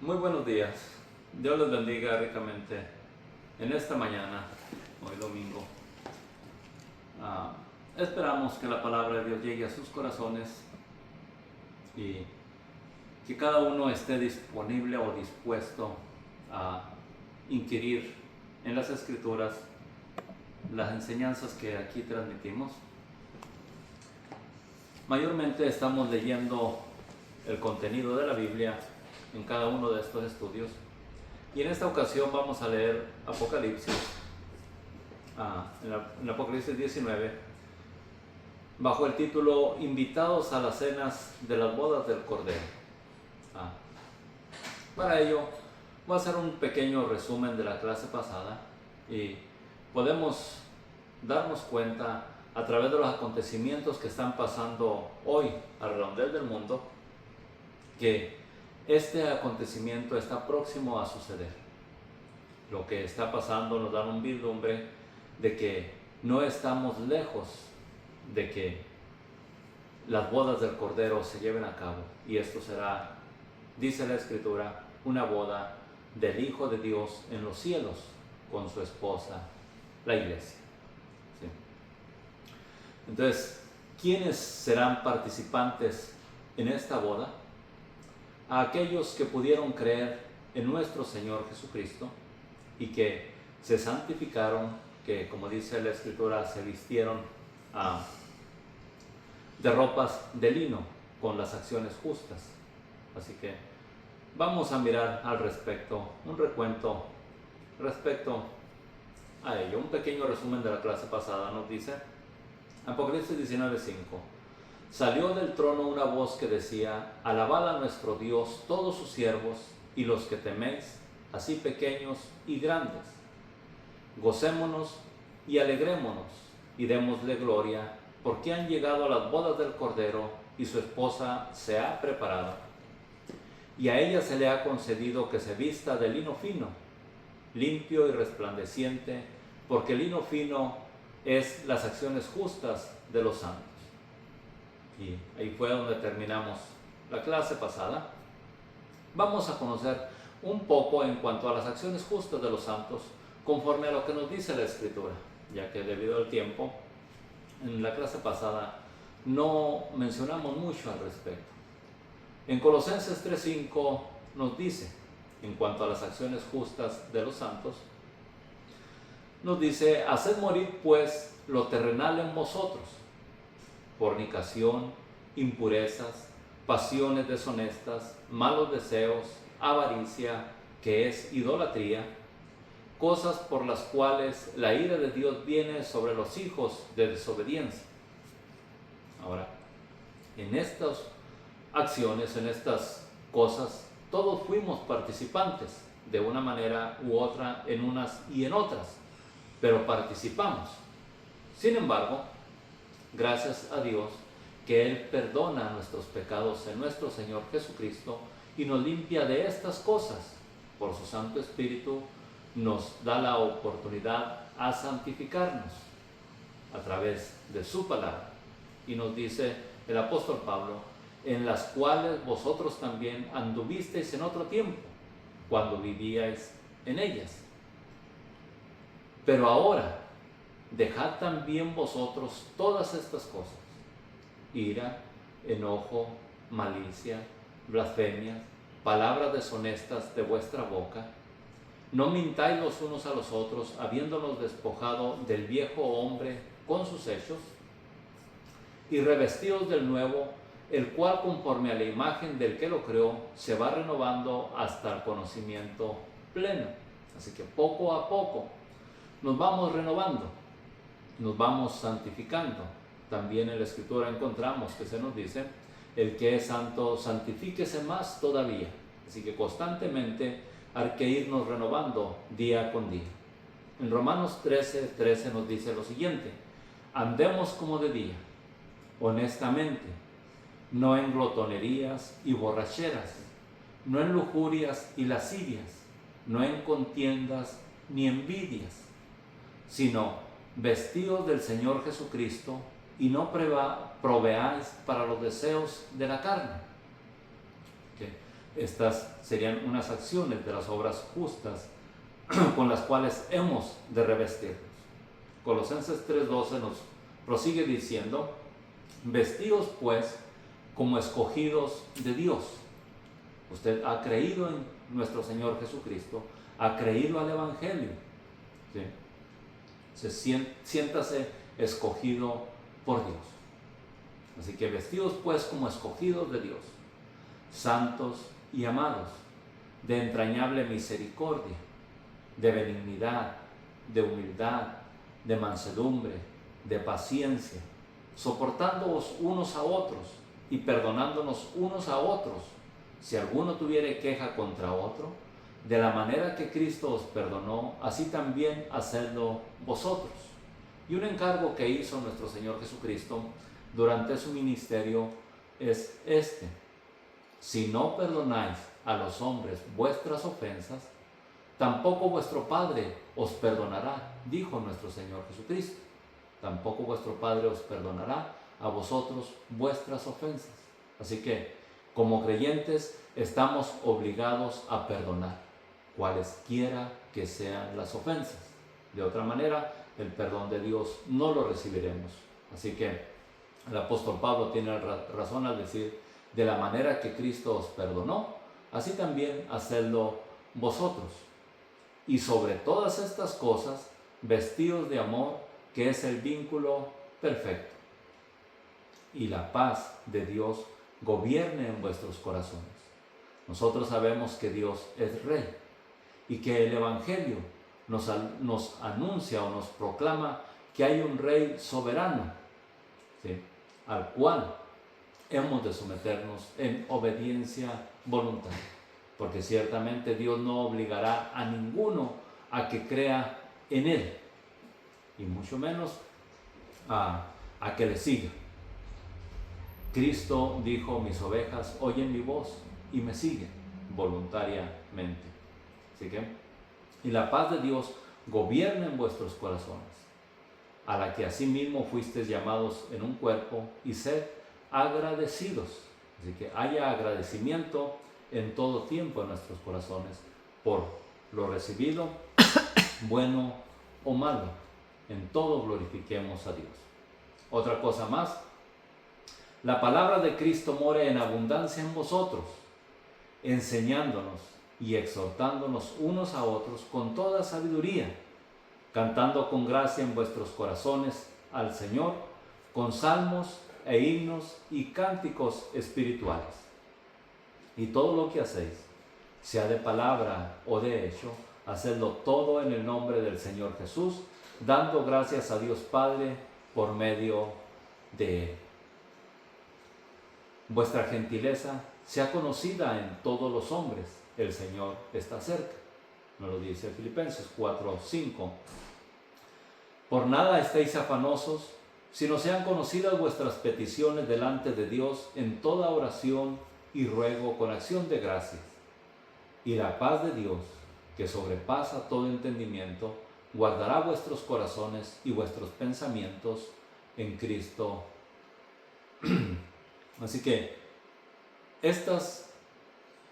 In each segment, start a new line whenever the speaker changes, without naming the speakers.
Muy buenos días. Dios les bendiga ricamente en esta mañana, hoy domingo. Esperamos que la palabra de Dios llegue a sus corazones y que cada uno esté disponible o dispuesto a inquirir en las Escrituras las enseñanzas que aquí transmitimos. Mayormente estamos leyendo el contenido de la Biblia en cada uno de estos estudios, y en esta ocasión vamos a leer Apocalipsis, en Apocalipsis 19, bajo el título Invitados a las cenas de las bodas del Cordero. Para ello voy a hacer un pequeño resumen de la clase pasada, y podemos darnos cuenta a través de los acontecimientos que están pasando hoy alrededor del mundo que este acontecimiento está próximo a suceder. Lo que está pasando nos da un vislumbre de que no estamos lejos de que las bodas del Cordero se lleven a cabo, y esto será, dice la Escritura, una boda del Hijo de Dios en los cielos con su esposa, la iglesia. ¿Sí? Entonces, ¿quiénes serán participantes en esta boda? A aquellos que pudieron creer en nuestro Señor Jesucristo y que se santificaron, que, como dice la Escritura, se vistieron de ropas de lino con las acciones justas. Así que vamos a mirar al respecto, un recuento respecto a ello. Un pequeño resumen de la clase pasada nos dice, Apocalipsis 19:5: Salió del trono una voz que decía: alabad a nuestro Dios todos sus siervos y los que teméis, así pequeños y grandes. Gocémonos y alegrémonos y démosle gloria, porque han llegado a las bodas del Cordero y su esposa se ha preparado. Y a ella se le ha concedido que se vista de lino fino, limpio y resplandeciente, porque el lino fino es las acciones justas de los santos. Y ahí fue donde terminamos la clase pasada. Vamos a conocer un poco en cuanto a las acciones justas de los santos, conforme a lo que nos dice la Escritura, ya que debido al tiempo, en la clase pasada no mencionamos mucho al respecto. En Colosenses 3:5 nos dice, en cuanto a las acciones justas de los santos, nos dice: haced morir pues lo terrenal en vosotros: fornicación, impurezas, pasiones deshonestas, malos deseos, avaricia, que es idolatría, cosas por las cuales la ira de Dios viene sobre los hijos de desobediencia. Ahora, en estas acciones, en estas cosas, todos fuimos participantes de una manera u otra, en unas y en otras, pero participamos. Sin embargo, gracias a Dios que Él perdona nuestros pecados en nuestro Señor Jesucristo y nos limpia de estas cosas. Por su Santo Espíritu nos da la oportunidad a santificarnos a través de su palabra. Y nos dice el apóstol Pablo: en las cuales vosotros también anduvisteis en otro tiempo, cuando vivíais en ellas. Pero ahora dejad también vosotros todas estas cosas: ira, enojo, malicia, blasfemias, palabras deshonestas de vuestra boca. No mintáis los unos a los otros, habiéndonos despojado del viejo hombre con sus hechos, y revestidos del nuevo, el cual conforme a la imagen del que lo creó, se va renovando hasta el conocimiento pleno. Así que poco a poco nos vamos renovando, nos vamos santificando. También en la Escritura encontramos que se nos dice: el que es santo, santifíquese más todavía. Así que constantemente hay que irnos renovando día con día. En Romanos 13:13 nos dice lo siguiente: andemos como de día, honestamente, no en glotonerías y borracheras, no en lujurias y lascivias, no en contiendas ni envidias, sino vestidos del Señor Jesucristo, y no proveáis para los deseos de la carne. ¿Okay? Estas serían unas acciones de las obras justas con las cuales hemos de revestirnos. Colosenses 3:12 nos prosigue diciendo: vestidos pues como escogidos de Dios. Usted ha creído en nuestro Señor Jesucristo, ha creído al Evangelio, ¿sí? Siéntase escogido por Dios. Así que vestidos pues como escogidos de Dios, santos y amados, de entrañable misericordia, de benignidad, de humildad, de mansedumbre, de paciencia, soportándoos unos a otros y perdonándonos unos a otros, si alguno tuviere queja contra otro, de la manera que Cristo os perdonó, así también hacedlo vosotros. Y un encargo que hizo nuestro Señor Jesucristo durante su ministerio es este: si no perdonáis a los hombres vuestras ofensas, tampoco vuestro Padre os perdonará, dijo nuestro Señor Jesucristo. Tampoco vuestro Padre os perdonará a vosotros vuestras ofensas. Así que, como creyentes, estamos obligados a perdonar, cualesquiera que sean las ofensas. De otra manera, el perdón de Dios no lo recibiremos. Así que el apóstol Pablo tiene razón al decir: de la manera que Cristo os perdonó, así también hacedlo vosotros. Y sobre todas estas cosas, vestidos de amor, que es el vínculo perfecto. Y la paz de Dios gobierne en vuestros corazones. Nosotros sabemos que Dios es Rey y que el Evangelio nos anuncia o nos proclama que hay un Rey soberano, ¿sí?, al cual hemos de someternos en obediencia voluntaria, porque ciertamente Dios no obligará a ninguno a que crea en Él, y mucho menos a que le siga. Cristo dijo: mis ovejas oyen mi voz y me siguen voluntariamente. Así que, y la paz de Dios gobierna en vuestros corazones, a la que asimismo fuisteis llamados en un cuerpo, y sed agradecidos. Así que haya agradecimiento en todo tiempo en nuestros corazones por lo recibido, bueno o malo. En todo glorifiquemos a Dios. Otra cosa más: la palabra de Cristo more en abundancia en vosotros, enseñándonos y exhortándonos unos a otros con toda sabiduría, cantando con gracia en vuestros corazones al Señor, con salmos e himnos y cánticos espirituales. Y todo lo que hacéis, sea de palabra o de hecho, hacedlo todo en el nombre del Señor Jesús, dando gracias a Dios Padre por medio de Él. Vuestra gentileza sea conocida en todos los hombres, el Señor está cerca. Nos lo dice Filipenses 4:5. Por nada estéis afanosos, sino sean conocidas vuestras peticiones delante de Dios en toda oración y ruego con acción de gracias. Y la paz de Dios, que sobrepasa todo entendimiento, guardará vuestros corazones y vuestros pensamientos en Cristo. Así que estas,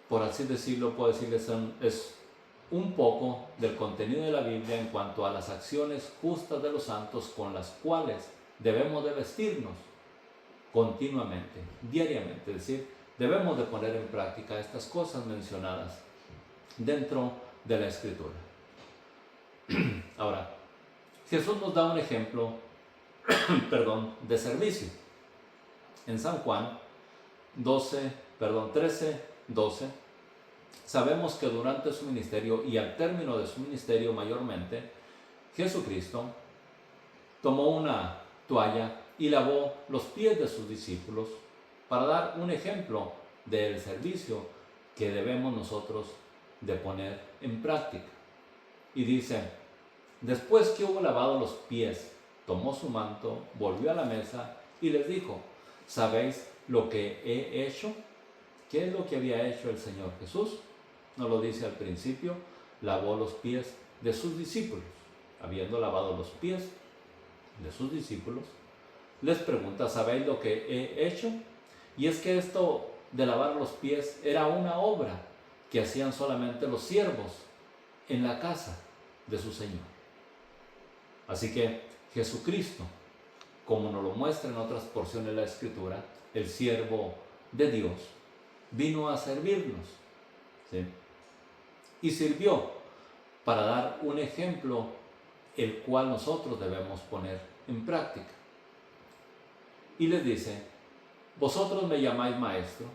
por así decirlo, puedo decirles, es un poco del contenido de la Biblia en cuanto a las acciones justas de los santos con las cuales debemos de vestirnos continuamente, diariamente. Es decir, debemos de poner en práctica estas cosas mencionadas dentro de la Escritura. Ahora, Jesús nos da un ejemplo de servicio. En San Juan 13:12, sabemos que durante su ministerio y al término de su ministerio mayormente, Jesucristo tomó una toalla y lavó los pies de sus discípulos para dar un ejemplo del servicio que debemos nosotros de poner en práctica. Y dice: después que hubo lavado los pies, tomó su manto, volvió a la mesa y les dijo: ¿sabéis lo que he hecho? ¿Qué es lo que había hecho el Señor Jesús? Nos lo dice al principio: lavó los pies de sus discípulos. Habiendo lavado los pies de sus discípulos, les pregunta: ¿sabéis lo que he hecho? Y es que esto de lavar los pies era una obra que hacían solamente los siervos en la casa de su Señor. Así que Jesucristo, como nos lo muestra en otras porciones de la Escritura, el siervo de Dios, vino a servirnos, ¿sí? Y sirvió para dar un ejemplo el cual nosotros debemos poner en práctica. Y les dice: vosotros me llamáis maestro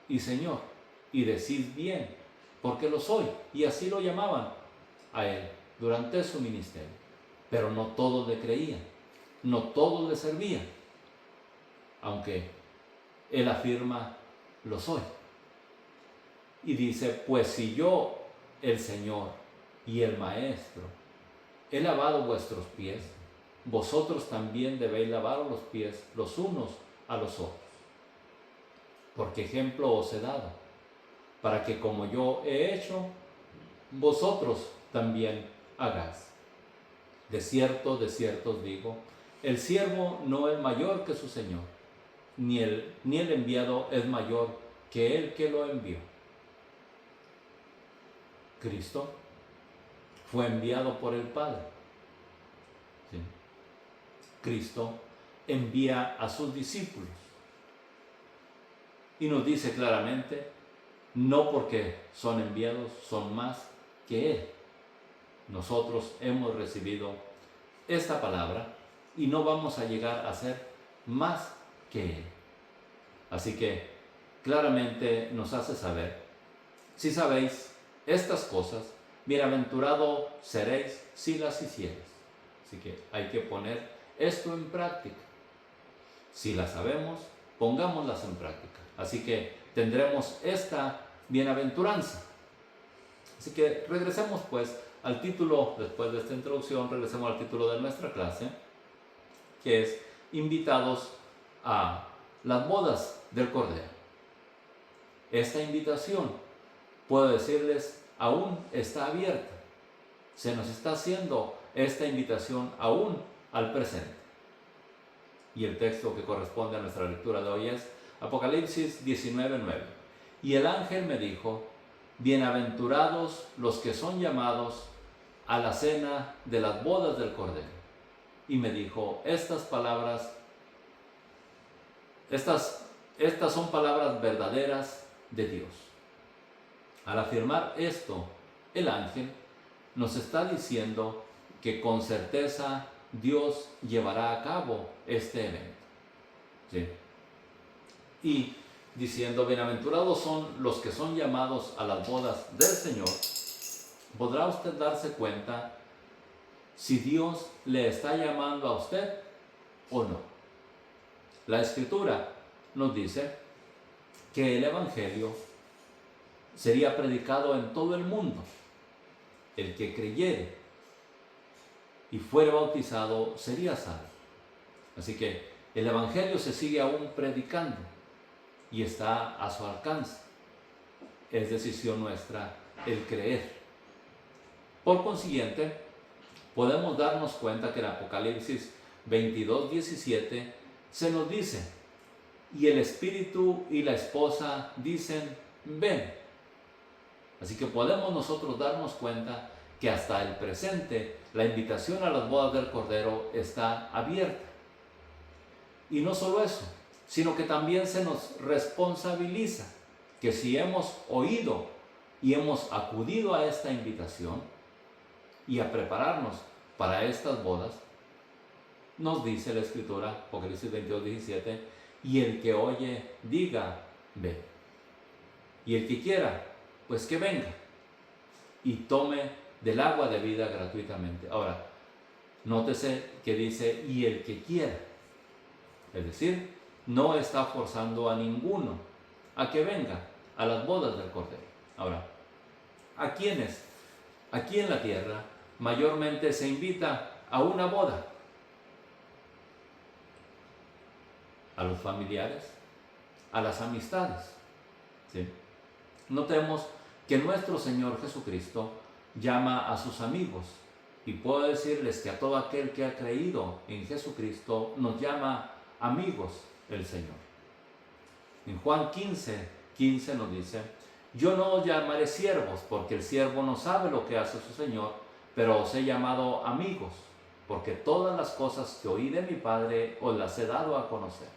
y señor, y decís bien, porque lo soy. Y así lo llamaban a él durante su ministerio. Pero no todos le creían, no todos le servían, aunque él afirma: lo soy. Y dice: pues si yo, el Señor y el Maestro, he lavado vuestros pies, vosotros también debéis lavaros los pies los unos a los otros. Porque ejemplo os he dado, para que como yo he hecho, vosotros también hagáis. De cierto os digo, el siervo no es mayor que su Señor, ni el enviado es mayor que el que lo envió. Cristo fue enviado por el Padre. ¿Sí? Cristo envía a sus discípulos. Y nos dice claramente: no porque son enviados son más que Él. Nosotros hemos recibido esta palabra y no vamos a llegar a ser más que Él. Así que claramente nos hace saber: si sabéis estas cosas, bienaventurado seréis si las hiciereis. Así que hay que poner esto en práctica. Si las sabemos, pongámoslas en práctica. Así que tendremos esta bienaventuranza. Así que regresemos pues al título, después de esta introducción, regresemos al título de nuestra clase, que es invitados a las bodas del Cordero. Esta invitación, puedo decirles, aún está abierta. Se nos está haciendo esta invitación aún al presente. Y el texto que corresponde a nuestra lectura de hoy es Apocalipsis 19:9. Y el ángel me dijo: bienaventurados los que son llamados a la cena de las bodas del Cordero. Y me dijo: estas son palabras verdaderas de Dios. Al afirmar esto, el ángel nos está diciendo que con certeza Dios llevará a cabo este evento. ¿Sí? Y diciendo: bienaventurados son los que son llamados a las bodas del Señor, podrá usted darse cuenta si Dios le está llamando a usted o no. La Escritura nos dice que el Evangelio sería predicado en todo el mundo. El que creyere y fuere bautizado sería salvo. Así que el Evangelio se sigue aún predicando y está a su alcance. Es decisión nuestra el creer. Por consiguiente, podemos darnos cuenta que en Apocalipsis 22:17 se nos dice: y el Espíritu y la esposa dicen: ven. Así que podemos nosotros darnos cuenta que hasta el presente la invitación a las bodas del Cordero está abierta. Y no solo eso, sino que también se nos responsabiliza que si hemos oído y hemos acudido a esta invitación y a prepararnos para estas bodas, nos dice la Escritura, Apocalipsis 22:17, y el que oye, diga: ve. Y el que quiera, pues que venga y tome del agua de vida gratuitamente. Ahora, nótese que dice: y el que quiera. Es decir, no está forzando a ninguno a que venga a las bodas del Cordero. Ahora, ¿a quiénes? Aquí en la tierra mayormente se invita a una boda: a los familiares, a las amistades. ¿Sí? Notemos que nuestro Señor Jesucristo llama a sus amigos, y puedo decirles que a todo aquel que ha creído en Jesucristo nos llama amigos el Señor. En Juan 15 nos dice: yo no os llamaré siervos, porque el siervo no sabe lo que hace su Señor, pero os he llamado amigos, porque todas las cosas que oí de mi Padre os las he dado a conocer.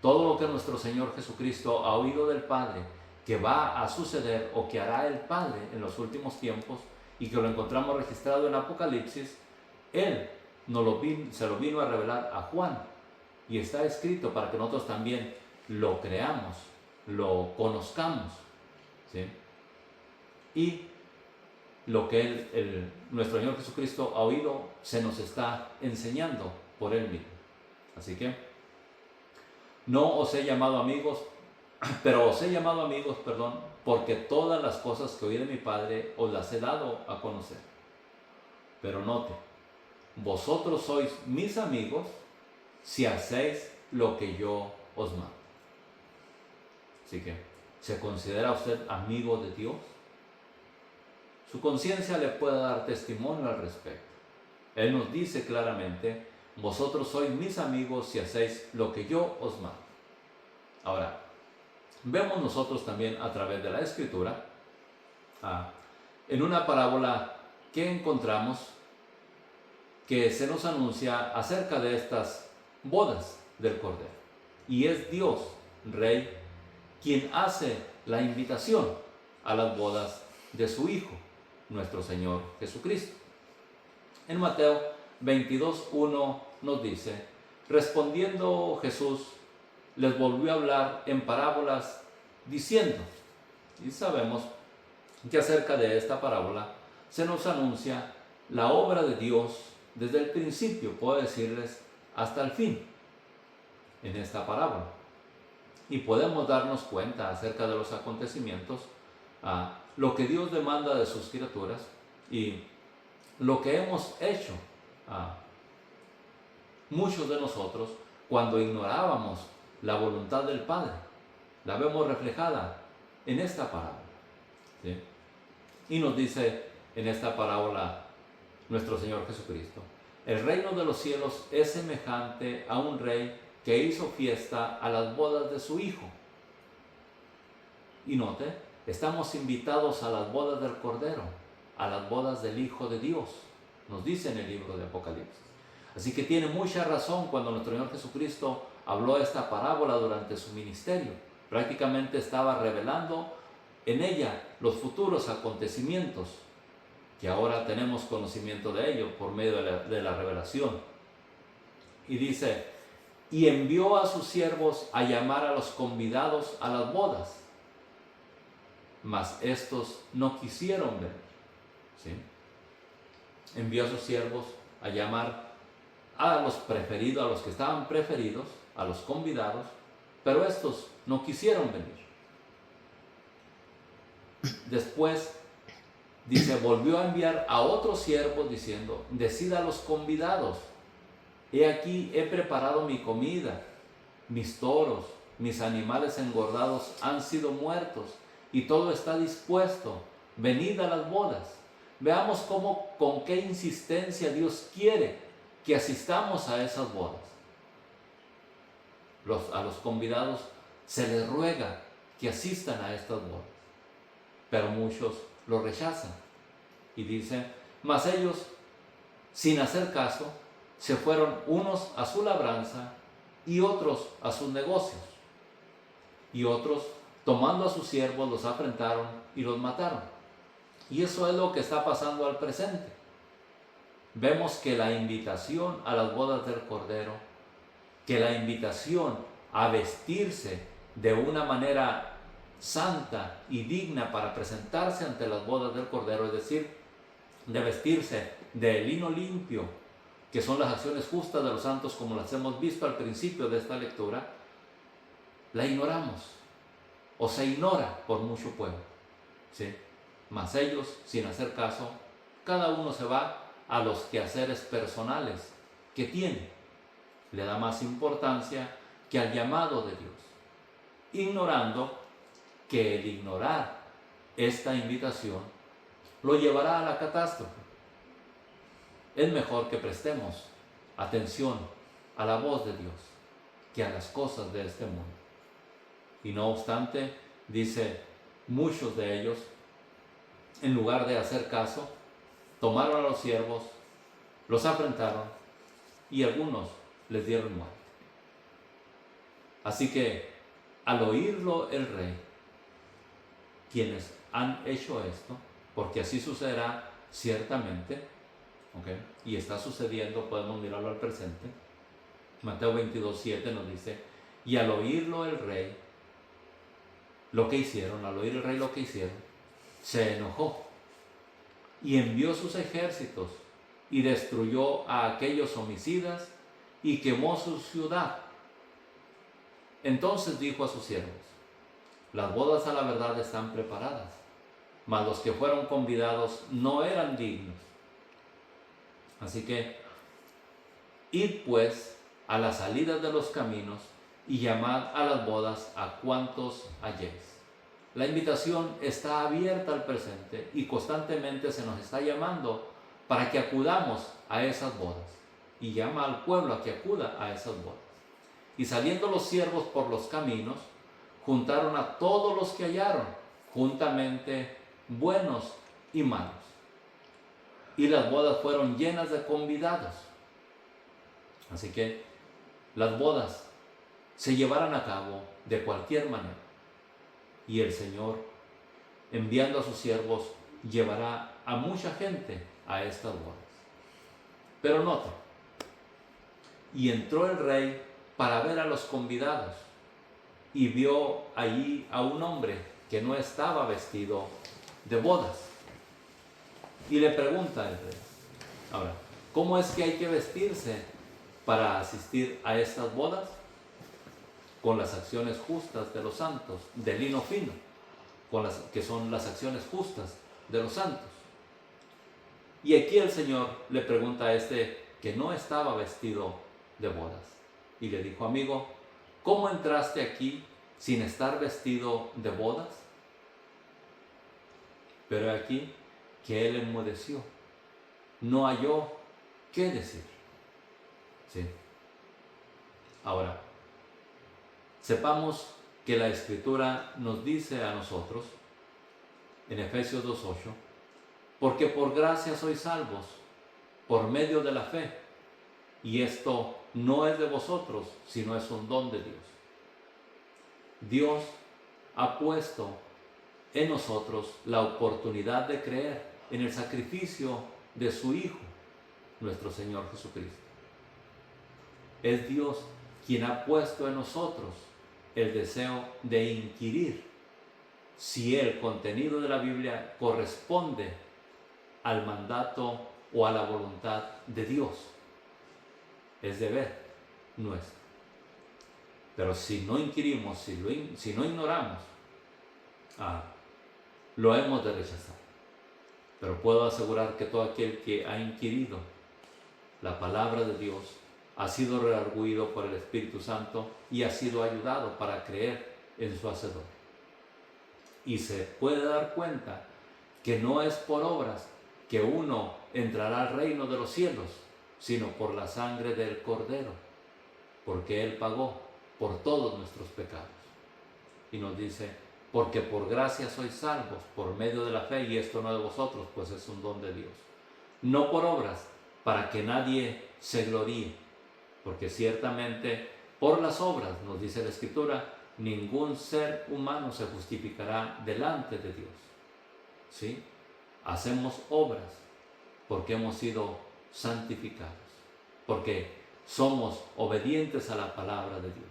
Todo lo que nuestro Señor Jesucristo ha oído del Padre, que va a suceder o que hará el Padre en los últimos tiempos, y que lo encontramos registrado en Apocalipsis, Él se lo vino a revelar a Juan, y está escrito para que nosotros también lo creamos, lo conozcamos, ¿sí? Y lo que nuestro Señor Jesucristo ha oído se nos está enseñando por Él mismo. Así que no os he llamado amigos, pero os he llamado amigos, porque todas las cosas que oí de mi Padre os las he dado a conocer. Pero note, vosotros sois mis amigos si hacéis lo que yo os mando. Así que, ¿se considera usted amigo de Dios? Su conciencia le puede dar testimonio al respecto. Él nos dice claramente: vosotros sois mis amigos si hacéis lo que yo os mando. Ahora, vemos nosotros también a través de la Escritura, en una parábola que encontramos, que se nos anuncia acerca de estas bodas del Cordero. Y es Dios, Rey, quien hace la invitación a las bodas de su Hijo, nuestro Señor Jesucristo. En Mateo 22:1 nos dice: respondiendo Jesús, les volvió a hablar en parábolas, diciendo, y sabemos que acerca de esta parábola se nos anuncia la obra de Dios desde el principio, puedo decirles, hasta el fin, en esta parábola. Y podemos darnos cuenta acerca de los acontecimientos, lo que Dios demanda de sus criaturas y lo que hemos hecho muchos de nosotros cuando ignorábamos la voluntad del Padre. La vemos reflejada en esta parábola, ¿sí? Y nos dice en esta parábola nuestro Señor Jesucristo: el reino de los cielos es semejante a un rey que hizo fiesta a las bodas de su hijo. Y note, estamos invitados a las bodas del Cordero, a las bodas del Hijo de Dios, nos dice en el libro de Apocalipsis. Así que tiene mucha razón cuando nuestro Señor Jesucristo habló esta parábola durante su ministerio. Prácticamente estaba revelando en ella los futuros acontecimientos, que ahora tenemos conocimiento de ello por medio de la revelación. Y dice: y envió a sus siervos a llamar a los convidados a las bodas, mas estos no quisieron venir, ¿sí? Envió a sus siervos a llamar a los preferidos, a los que estaban preferidos, a los convidados, pero estos no quisieron venir. Después dice: volvió a enviar a otros siervos diciendo: decid a los convidados, he aquí he preparado mi comida, mis toros, mis animales engordados han sido muertos y todo está dispuesto, venid a las bodas. Veamos con qué insistencia Dios quiere que asistamos a esas bodas. A los convidados se les ruega que asistan a estas bodas, pero muchos lo rechazan. Y dice: mas ellos, sin hacer caso, se fueron unos a su labranza y otros a sus negocios. Y otros, tomando a sus siervos, los afrentaron y los mataron. Y eso es lo que está pasando al presente. Vemos que la invitación a las bodas del Cordero, que la invitación a vestirse de una manera santa y digna para presentarse ante las bodas del Cordero, es decir, de vestirse de lino limpio, que son las acciones justas de los santos, como las hemos visto al principio de esta lectura, la ignoramos o se ignora por mucho pueblo, ¿sí? Mas ellos, sin hacer caso, cada uno se va a los quehaceres personales que tiene, le da más importancia que al llamado de Dios, ignorando que el ignorar esta invitación lo llevará a la catástrofe. Es mejor que prestemos atención a la voz de Dios que a las cosas de este mundo. Y no obstante, dice, muchos de ellos, en lugar de hacer caso, tomaron a los siervos, los afrentaron y algunos les dieron muerte. Así que al oírlo el rey, quienes han hecho esto, porque así sucederá ciertamente, ¿okay? Y está sucediendo, podemos mirarlo al presente. Mateo 22:7 nos dice, y al oírlo el rey, al oír el rey lo que hicieron, se enojó y envió sus ejércitos y destruyó a aquellos homicidas y quemó su ciudad. Entonces dijo a sus siervos, las bodas a la verdad están preparadas, mas los que fueron convidados no eran dignos. Así que, id pues a las salidas de los caminos y llamad a las bodas a cuantos halléis. La invitación está abierta al presente y constantemente se nos está llamando para que acudamos a esas bodas. Y llama al pueblo a que acuda a esas bodas. Y saliendo los siervos por los caminos, juntaron a todos los que hallaron, juntamente buenos y malos. Y las bodas fueron llenas de convidados. Así que las bodas se llevarán a cabo de cualquier manera. Y el Señor, enviando a sus siervos, llevará a mucha gente a estas bodas. Pero nota, y entró el rey para ver a los convidados, y vio allí a un hombre que no estaba vestido de bodas. Y le pregunta al rey, ahora, ¿cómo es que hay que vestirse para asistir a estas bodas? Con las acciones justas de los santos, de lino fino, que son las acciones justas de los santos. Y aquí el Señor le pregunta a este que no estaba vestido de bodas. Y le dijo, amigo, ¿cómo entraste aquí sin estar vestido de bodas? Pero aquí que él enmudeció, no halló qué decir. ¿Sí? Ahora, sepamos que la Escritura nos dice a nosotros, en Efesios 2:8, porque por gracia sois salvos, por medio de la fe, y esto no es de vosotros, sino es un don de Dios. Dios ha puesto en nosotros la oportunidad de creer en el sacrificio de su Hijo, nuestro Señor Jesucristo. Es Dios quien ha puesto en nosotros el deseo de inquirir si el contenido de la Biblia corresponde al mandato o a la voluntad de Dios. Es deber nuestro. Pero si no inquirimos, si no ignoramos, lo hemos de rechazar. Pero puedo asegurar que todo aquel que ha inquirido la palabra de Dios ha sido redarguido por el Espíritu Santo y ha sido ayudado para creer en su Hacedor. Y se puede dar cuenta que no es por obras que uno entrará al reino de los cielos, sino por la sangre del Cordero, porque Él pagó por todos nuestros pecados. Y nos dice, porque por gracia sois salvos, por medio de la fe, y esto no de vosotros, pues es un don de Dios. No por obras, para que nadie se gloríe, porque ciertamente por las obras, nos dice la Escritura, ningún ser humano se justificará delante de Dios. ¿Sí? Hacemos obras porque hemos sido santificados, porque somos obedientes a la palabra de Dios.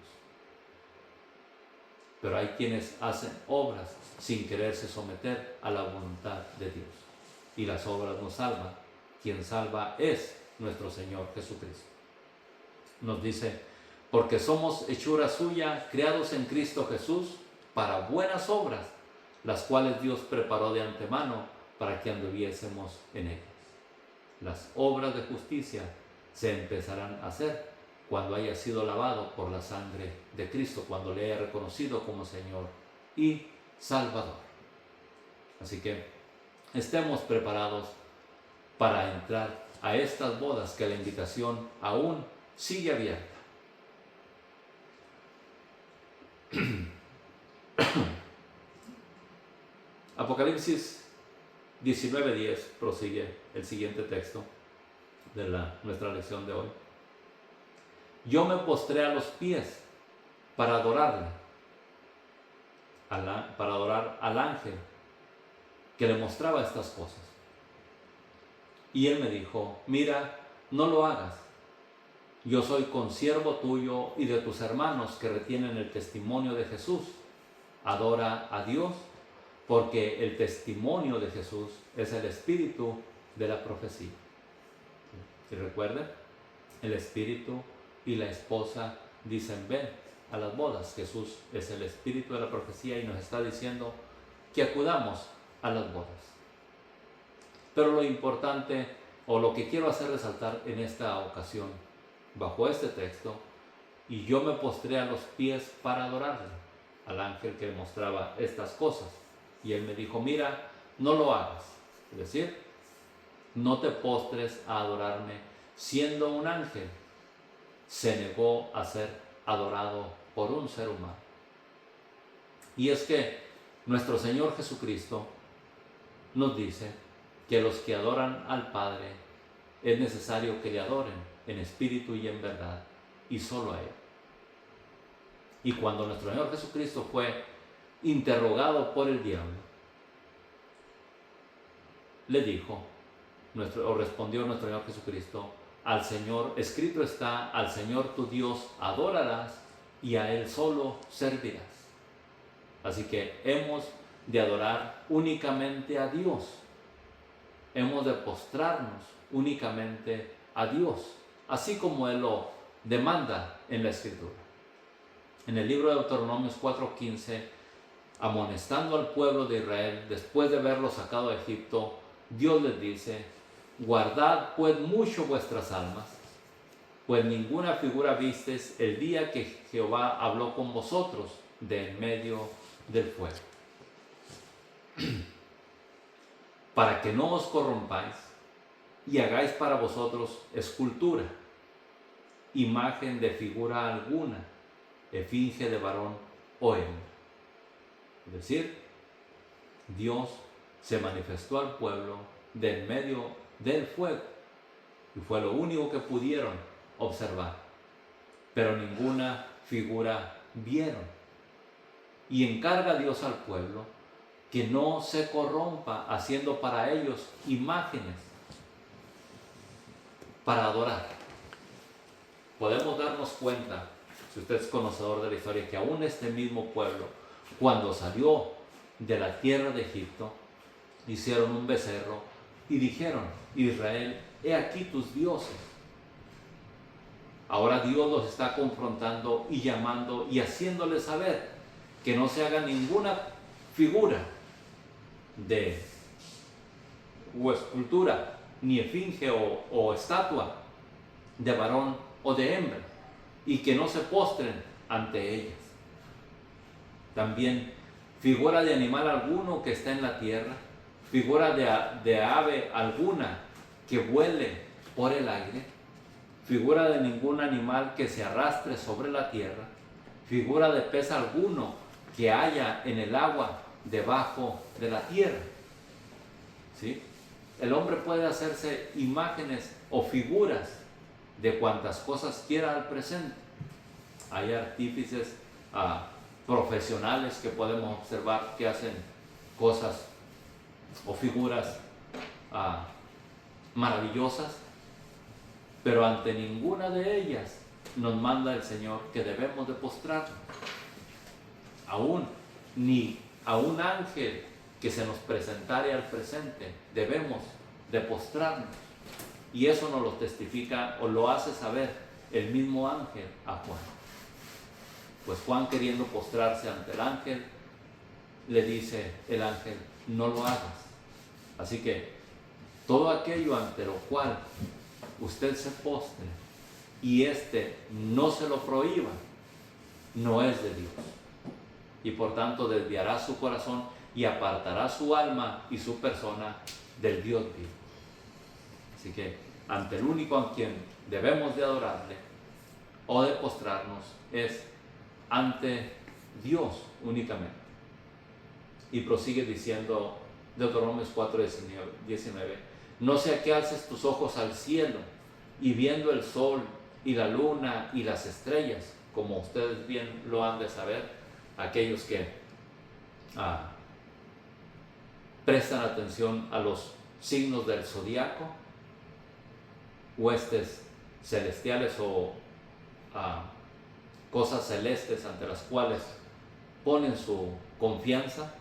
Pero hay quienes hacen obras sin quererse someter a la voluntad de Dios. Y las obras no salvan. Quien salva es nuestro Señor Jesucristo. Nos dice, porque somos hechura suya, creados en Cristo Jesús, para buenas obras, las cuales Dios preparó de antemano para que anduviésemos en ellas. Las obras de justicia se empezarán a hacer cuando haya sido lavado por la sangre de Cristo, cuando le haya reconocido como Señor y Salvador. Así que estemos preparados para entrar a estas bodas, que la invitación aún sigue abierta. Apocalipsis 19:10 prosigue el siguiente texto de nuestra lección de hoy. Yo me postré a los pies para adorarle, para adorar al ángel que le mostraba estas cosas. Y él me dijo, mira, no lo hagas. Yo soy consiervo tuyo y de tus hermanos que retienen el testimonio de Jesús. Adora a Dios, porque el testimonio de Jesús es el espíritu de la profecía. Y recuerden, el espíritu y la esposa dicen ven a las bodas. Jesús es el espíritu de la profecía y nos está diciendo que acudamos a las bodas. Pero lo importante, o lo que quiero hacer resaltar en esta ocasión, bajo este texto, y yo me postré a los pies para adorarle, al ángel que le mostraba estas cosas. Y él me dijo, mira, no lo hagas. Es decir, no te postres a adorarme siendo un ángel. Se negó a ser adorado por un ser humano. Y es que nuestro Señor Jesucristo nos dice que los que adoran al Padre es necesario que le adoren en espíritu y en verdad, y solo a Él. Y cuando nuestro Señor Jesucristo fue interrogado por el diablo, le dijo, respondió nuestro Señor Jesucristo, al Señor, escrito está, al Señor tu Dios adorarás y a Él solo servirás. Así que hemos de adorar únicamente a Dios. Hemos de postrarnos únicamente a Dios, así como Él lo demanda en la Escritura. En el libro de Deuteronomios 4:15, amonestando al pueblo de Israel, después de haberlo sacado de Egipto, Dios les dice, guardad pues mucho vuestras almas, pues ninguna figura vistes el día que Jehová habló con vosotros de en medio del fuego. Para que no os corrompáis y hagáis para vosotros escultura, imagen de figura alguna, esfinge de varón o hembra. Es decir, Dios se manifestó al pueblo de en medio del fuego y fue lo único que pudieron observar, pero ninguna figura vieron. Y encarga a Dios al pueblo que no se corrompa haciendo para ellos imágenes para adorar. Podemos darnos cuenta, si usted es conocedor de la historia, que aún este mismo pueblo, cuando salió de la tierra de Egipto, hicieron un becerro y dijeron, Israel, he aquí tus dioses. Ahora Dios los está confrontando y llamando y haciéndoles saber que no se haga ninguna figura o escultura, ni esfinge o estatua de varón o de hembra, y que no se postren ante ellas. También figura de animal alguno que está en la tierra, figura de ave alguna que vuele por el aire, figura de ningún animal que se arrastre sobre la tierra, figura de pez alguno que haya en el agua debajo de la tierra. ¿Sí? El hombre puede hacerse imágenes o figuras de cuantas cosas quiera al presente. Hay artífices profesionales que podemos observar que hacen cosas o figuras maravillosas, pero ante ninguna de ellas nos manda el Señor que debemos de postrarnos. Ni a un ángel que se nos presentare al presente debemos de postrarnos. Y eso nos lo testifica o lo hace saber el mismo ángel a Juan. Pues Juan, queriendo postrarse ante el ángel, le dice el ángel, no lo hagas. Así que todo aquello ante lo cual usted se postre y no se lo prohíba, no es de Dios. Y por tanto desviará su corazón y apartará su alma y su persona del Dios vivo. Así que ante el único a quien debemos de adorarle o de postrarnos es ante Dios únicamente. Y prosigue diciendo Deuteronomios 4:19, no sea que alces tus ojos al cielo y viendo el sol y la luna y las estrellas, como ustedes bien lo han de saber, aquellos que prestan atención a los signos del zodiaco, huestes celestiales o cosas celestes ante las cuales ponen su confianza.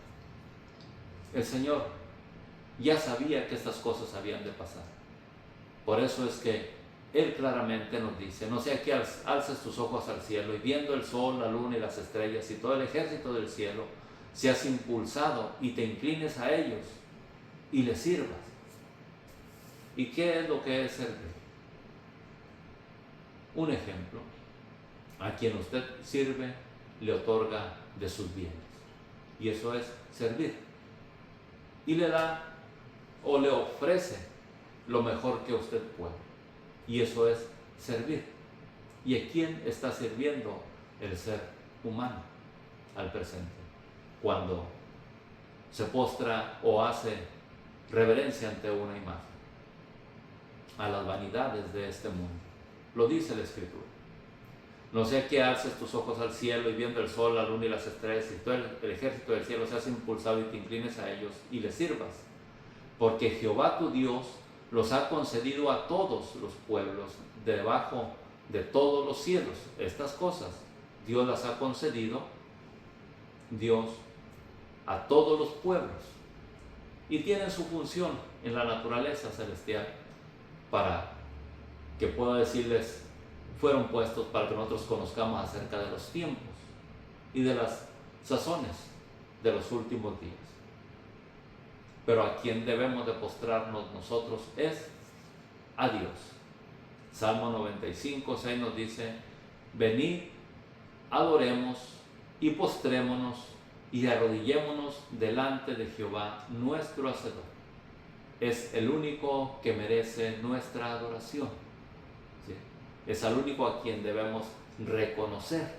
El Señor ya sabía que estas cosas habían de pasar. Por eso es que Él claramente nos dice, no sea que alces tus ojos al cielo y viendo el sol, la luna y las estrellas y todo el ejército del cielo, seas impulsado y te inclines a ellos y les sirvas. ¿Y qué es lo que es servir? Un ejemplo, a quien usted sirve le otorga de sus bienes, y eso es servir, y le da o le ofrece lo mejor que usted puede, y eso es servir. ¿Y a quién está sirviendo el ser humano al presente? Cuando se postra o hace reverencia ante una imagen, a las vanidades de este mundo. Lo dice la Escritura. No sea que alces tus ojos al cielo y viendo el sol, la luna y las estrellas y todo el ejército del cielo seas impulsado y te inclines a ellos y les sirvas. Porque Jehová tu Dios los ha concedido a todos los pueblos debajo de todos los cielos. Estas cosas Dios las ha concedido, Dios, a todos los pueblos, y tienen su función en la naturaleza celestial para que pueda decirles, fueron puestos para que nosotros conozcamos acerca de los tiempos y de las sazones de los últimos días. Pero a quien debemos de postrarnos nosotros es a Dios. Salmo 95:6 nos dice, venid, adoremos y postrémonos y arrodillémonos delante de Jehová nuestro Hacedor. Es el único que merece nuestra adoración. ¿Sí? Es al único a quien debemos reconocer.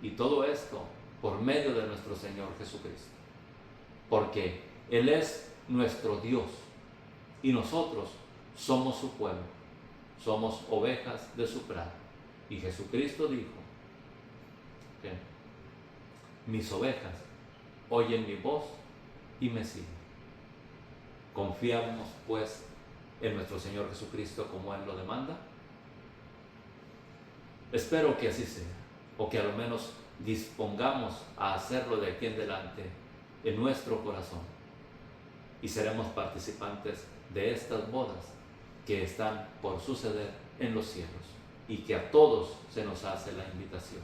Y todo esto por medio de nuestro Señor Jesucristo. Porque Él es nuestro Dios y nosotros somos su pueblo. Somos ovejas de su prado. Y Jesucristo dijo que mis ovejas oyen mi voz y me siguen. ¿Confiamos pues en nuestro Señor Jesucristo como Él lo demanda? Espero que así sea, o que a lo menos dispongamos a hacerlo de aquí en adelante en nuestro corazón, y seremos participantes de estas bodas que están por suceder en los cielos y que a todos se nos hace la invitación.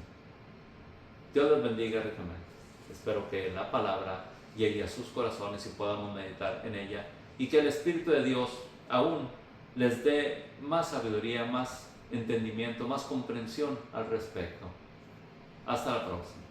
Dios les bendiga ricamente. Espero que la palabra llegue a sus corazones y podamos meditar en ella, y que el Espíritu de Dios aún les dé más sabiduría, más entendimiento, más comprensión al respecto. Hasta la próxima.